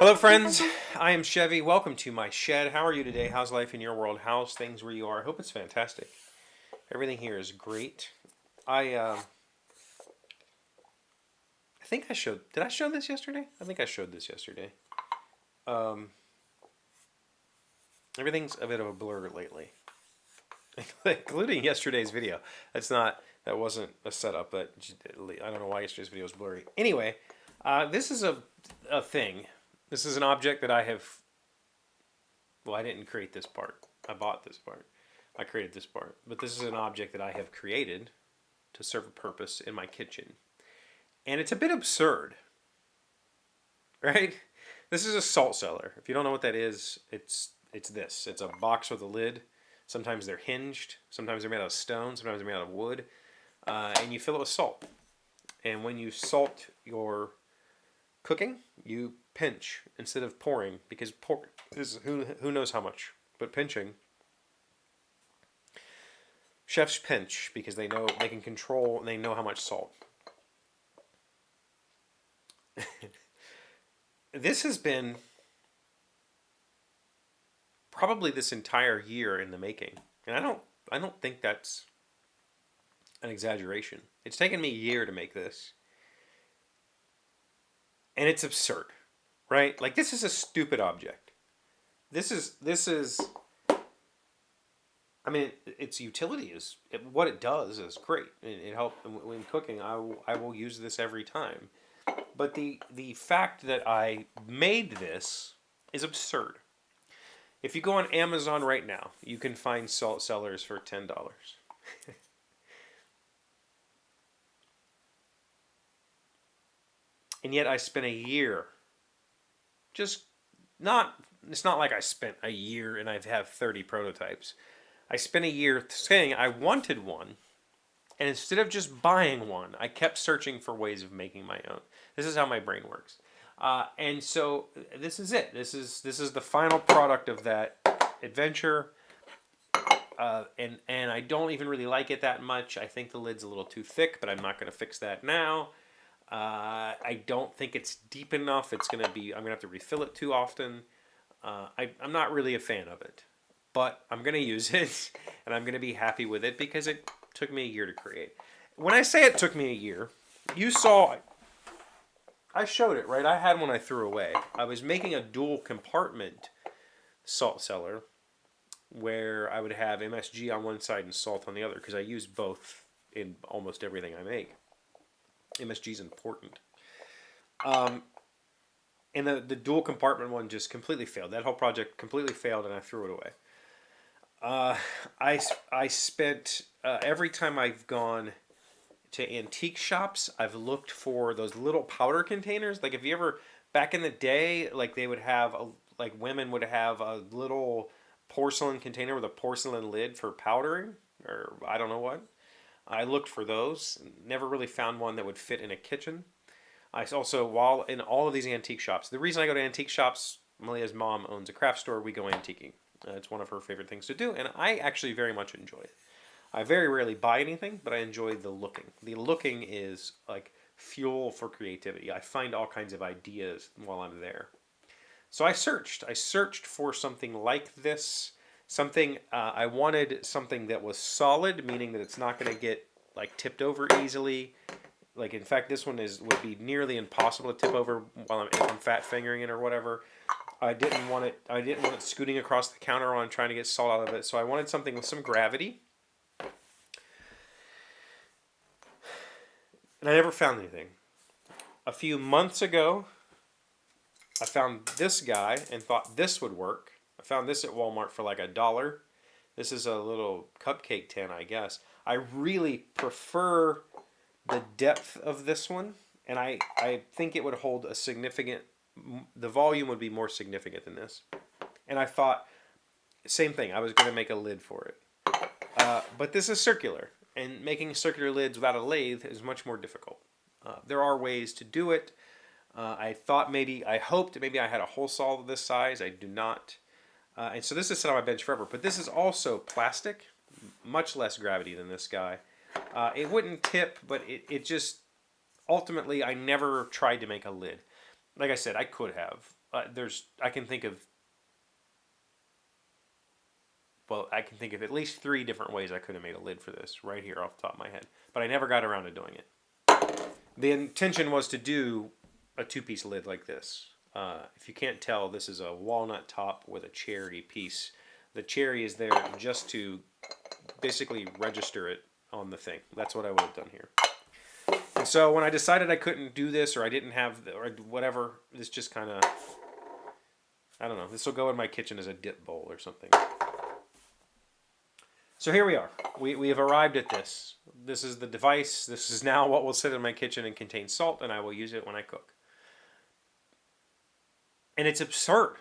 Hello, friends. I am Chevy. Welcome to my shed. How are you today? How's life in your world? How's things where you are? I hope it's fantastic. Everything here is great. I think I showed. Did I show this yesterday? I think I showed this yesterday. Um, Everything's a bit of a blur lately, including yesterday's video. That wasn't a setup, but I don't know why yesterday's video was blurry. Anyway, this is a thing. This is an object that I have. Well, I didn't create this part. I bought this part. I created this part. But this is an object that I have created to serve a purpose in my kitchen. And it's a bit absurd, right? This is a salt cellar. If you don't know what that is, it's this. It's a box with a lid. Sometimes they're hinged. Sometimes they're made out of stone. Sometimes they're made out of wood. And you fill it with salt. And when you salt your cooking, you pinch instead of pouring, because pour is who knows how much, but pinching. Chefs pinch because they know they can control and they know how much salt. This has been probably this entire year in the making, and I don't think that's an exaggeration. It's taken me a year to make this. And it's absurd, right? Like, this is a stupid object. This is. I mean, its utility is what it does is great. It helps when cooking. I will use this every time, but the fact that I made this is absurd. If you go on Amazon right now, you can find salt cellars for $10. And yet I spent a year it's not like I spent a year and I have 30 prototypes. I spent a year saying I wanted one, and instead of just buying one, I kept searching for ways of making my own. This is how my brain works. And so this is it. This is the final product of that adventure. And I don't even really like it that much. I think the lid's a little too thick, but I'm not going to fix that now. I don't think it's deep enough. I'm gonna have to refill it too often. I'm not really a fan of it, but I'm gonna use it, and I'm gonna be happy with it because it took me a year to create. When I say it took me a year, you saw, I showed it, right? I had one I threw away. I was making a dual compartment salt cellar where I would have MSG on one side and salt on the other, because I use both in almost everything I make. MSG is important. And the dual compartment one just completely failed. That whole project completely failed, and I threw it away. I spent every time I've gone to antique shops, I've looked for those little powder containers. Like, if you ever, back in the day, like they would have like women would have a little porcelain container with a porcelain lid for powdering, or I don't know what. I looked for those, never really found one that would fit in a kitchen. I also, while in all of these antique shops, the reason I go to antique shops, Malia's mom owns a craft store, we go antiquing. It's one of her favorite things to do, and I actually very much enjoy it. I very rarely buy anything, but I enjoy the looking. The looking is like fuel for creativity. I find all kinds of ideas while I'm there. So I searched for something like this. I wanted something that was solid, meaning that it's not going to get like tipped over easily. Like, in fact, this one would be nearly impossible to tip over while I'm fat fingering it or whatever. I didn't want it scooting across the counter while I'm trying to get salt out of it. So I wanted something with some gravity. And I never found anything. A few months ago, I found this guy and thought this would work. I found this at Walmart for like $1. This is a little cupcake tin, I guess. I really prefer the depth of this one, and I think it would hold the volume would be more significant than this. And I thought, same thing, I was going to make a lid for it. But this is circular, and making circular lids without a lathe is much more difficult. There are ways to do it. I hoped maybe I had a hole saw this size. I do not. And so this is set on my bench forever. But this is also plastic, much less gravity than this guy. It wouldn't tip, but it just, ultimately, I never tried to make a lid. Like I said, I could have. I can think of, well, I can think of at least 3 different ways I could have made a lid for this right here off the top of my head, but I never got around to doing it. The intention was to do a 2-piece lid like this. If you can't tell, this is a walnut top with a cherry piece. The cherry is there just to basically register it on the thing. That's what I would have done here. And so when I decided I couldn't do this, or I didn't have, or whatever, this just kind of, I don't know, this will go in my kitchen as a dip bowl or something. So here we are. We have arrived at this. This is the device. This is now what will sit in my kitchen and contain salt, and I will use it when I cook. And it's absurd.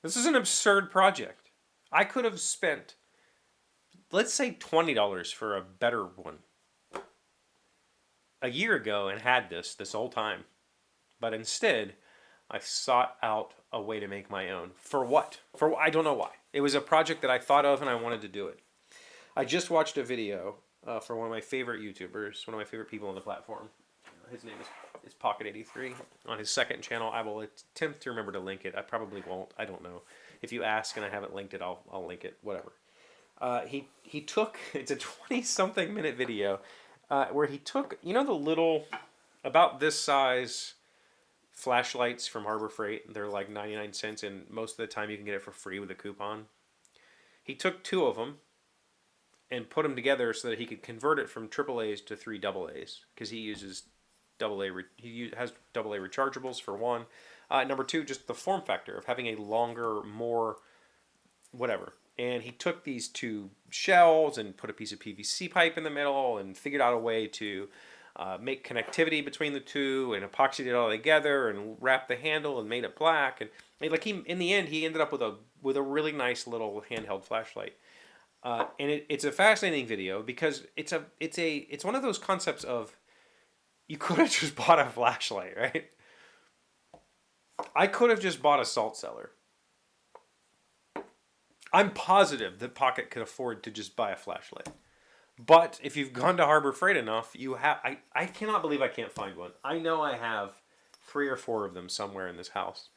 This is an absurd project. I could have spent, let's say, $20 for a better one a year ago and had this whole time. But instead, I sought out a way to make my own. For what? I don't know why. It was a project that I thought of and I wanted to do it. I just watched a video for one of my favorite YouTubers, one of my favorite people on the platform. His name is Pocket83. On his second channel, I will attempt to remember to link it. I probably won't. I don't know. If you ask and I haven't linked it, I'll link it. Whatever. He took, it's a 20-something minute video where he took, you know, the little, about this size flashlights from Harbor Freight. They're like 99 cents, and most of the time you can get it for free with a coupon. He took 2 of them and put them together so that he could convert it from AAA's to 3 AA's, because he uses he has AA rechargeables for one. Number 2, just the form factor of having a longer, more whatever. And he took these 2 shells and put a piece of PVC pipe in the middle and figured out a way to make connectivity between the 2 and epoxied it all together and wrapped the handle and made it black. And like in the end, he ended up with a really nice little handheld flashlight. And it's a fascinating video because it's one of those concepts of, you could have just bought a flashlight, right? I could have just bought a salt cellar. I'm positive that Pocket could afford to just buy a flashlight. But if you've gone to Harbor Freight enough, you have. I cannot believe I can't find one. I know I have 3 or 4 of them somewhere in this house.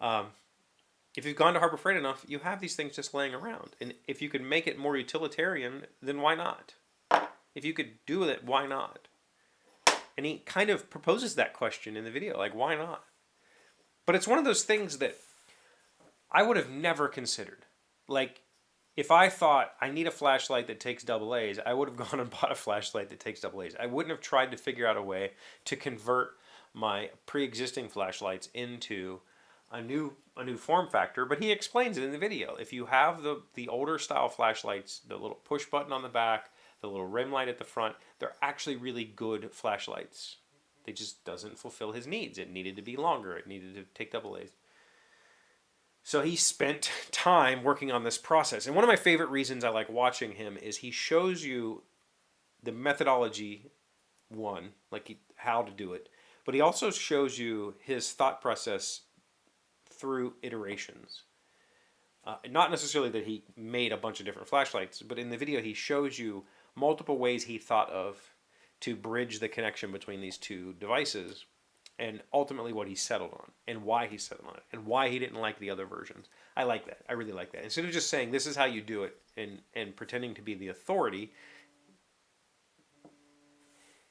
If you've gone to Harbor Freight enough, you have these things just laying around. And if you could make it more utilitarian, then why not? If you could do it, why not? And he kind of proposes that question in the video, like, why not? But it's one of those things that I would have never considered. Like, if I thought I need a flashlight that takes AA's, I would have gone and bought a flashlight that takes AA's. I wouldn't have tried to figure out a way to convert my pre-existing flashlights into a new form factor, but he explains it in the video. If you have the older style flashlights, the little push button on the back, the little rim light at the front, they're actually really good flashlights. They just doesn't fulfill his needs. It needed to be longer. It needed to take AA's. So he spent time working on this process. And one of my favorite reasons I like watching him is he shows you the methodology, how to do it, but he also shows you his thought process through iterations. Not necessarily that he made a bunch of different flashlights, but in the video he shows you multiple ways he thought of to bridge the connection between these 2 devices, and ultimately what he settled on, and why he settled on it, and why he didn't like the other versions. I like that. I really like that. Instead of just saying this is how you do it and pretending to be the authority,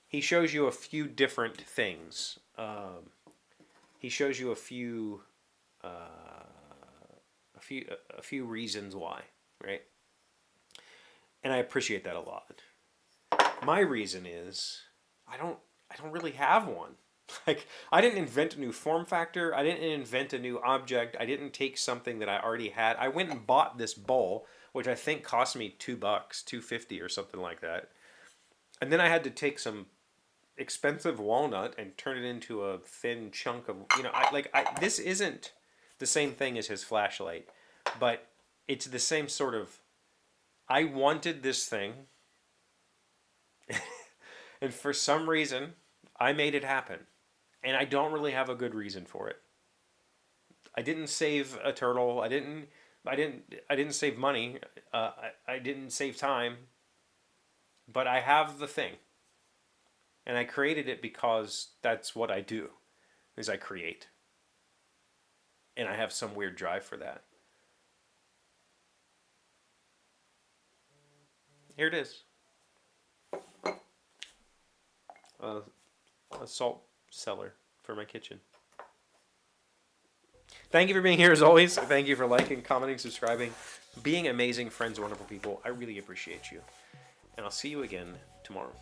he shows you a few different things. He shows you a few reasons why, right? And I appreciate that a lot. My reason is I don't really have one. Like, I didn't invent a new form factor. I didn't invent a new object. I didn't take something that I already had. I went and bought this bowl, which I think cost me $2, $2.50 or something like that. And then I had to take some expensive walnut and turn it into a thin chunk of, this isn't the same thing as his flashlight, but it's the same sort of, I wanted this thing, and for some reason, I made it happen. And I don't really have a good reason for it. I didn't save a turtle. I didn't save money. I didn't save time. But I have the thing. And I created it because that's what I do, is I create. and I have some weird drive for that. Here it is. A salt cellar for my kitchen. Thank you for being here as always. Thank you for liking, commenting, subscribing, being amazing friends, wonderful people. I really appreciate you. And I'll see you again tomorrow.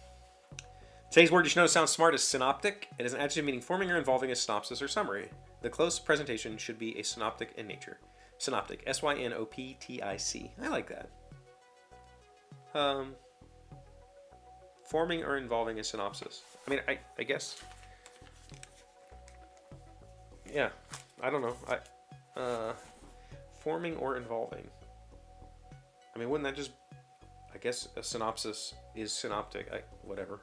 Today's word you should know sounds smart is synoptic. It is an adjective meaning forming or involving a synopsis or summary. The close presentation should be a synoptic in nature. Synoptic. S-Y-N-O-P-T-I-C. I like that. Forming or involving a synopsis. I mean, I guess. Yeah. I don't know. Forming or involving. I mean, wouldn't that just... I guess a synopsis is synoptic. Whatever.